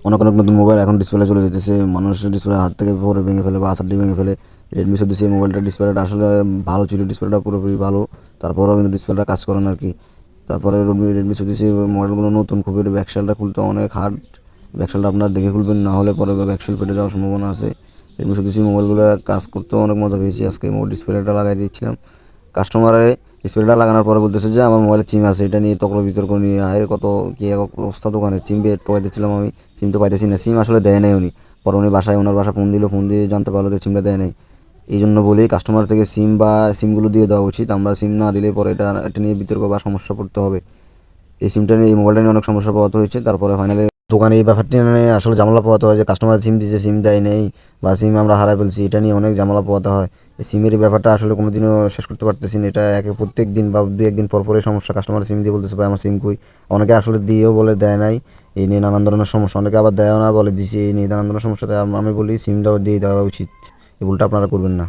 অনেক অনেক নতুন মোবাইল এখন ডিসপ্লে চলে যেতেছে, মানুষ ডিসপ্লে হাত থেকে পরে ভেঙে ফেলে বা আসার ভেঙে ফেলে। রেডমি 14 এই মোবাইলটা ডিসপ্লেটা আসলে ভালো ছিল, ডিসপ্লেটা পুরোপুরি ভালো, তারপরেও কিন্তু ডিসপ্লেটা কাজ করে না আর কি। তারপরে রেডমি 14 মডেলগুলো নতুন খুবই, ব্যাকসেলটা খুলতে অনেক হার্ড। ব্যাকসেলটা আপনার দেখে খুলবেন, না হলে পরে ব্যাকসেল ফেটে যাওয়ার সম্ভাবনা আছে। রেডমি 14 মোবাইলগুলো কাজ করতেও অনেক মজা পেয়েছি। আজকে ডিসপ্লেটা লাগাই দিচ্ছিলাম, কাস্টমারে ডিসপ্লেটা লাগানোর পরে বলতেছে যে আমার মোবাইলে সিম আছে, এটা নিয়ে তর্ক বিতর্ক নিয়ে আয়ের কত কী এক অবস্থা। দোকানে সিম টোকাইতেছিলাম আমি, সিম তো পাইতেছি না, সিম আসলে দেয় নাই উনি। পরে উনি ওনার বাসা ফোন দিল, ফোন দিয়ে জানতে পারলো যে সিমটা দেয় নাই। এই জন্য বলি কাস্টমার থেকে সিম বা সিমগুলো দিয়ে দেওয়া উচিত, আমরা সিম না দিলে পরে এটা নিয়ে বিতর্ক বা সমস্যা পড়তে হবে। এই সিমটা নিয়ে, এই মোবাইলটা নিয়ে অনেক সমস্যা পোহাতে হয়েছে। তারপরে ফাইনালি দোকানে এই ব্যাপারটি নিয়ে আসলে ঝামেলা পোহাতে হয় যে কাস্টমার সিম দিচ্ছে, সিম দেয় নেই, বা সিম আমরা হারাই ফেলছি, এটা নিয়ে অনেক ঝামেলা পোহাতে হয়। এই সিমের এই ব্যাপারটা আসলে কোনোদিনও শেষ করতে পারতেছি না, এটা প্রত্যেক দিন বা দু একদিন পর পরই সমস্যা। কাস্টমার সিম দিয়ে বলতেছে ভাই আমার সিম কই, অনেকে আসলে দিয়েও বলে দেয় নাই। এই নিয়ে নানান ধরনের সমস্যা, অনেকে আবার দেয় না বলে দিছি, এই নিয়ে নানান ধরনের সমস্যা। আমি বলি সিমটাও দিয়ে দেওয়া উচিত, এই ভুলটা আপনারা করবেন না।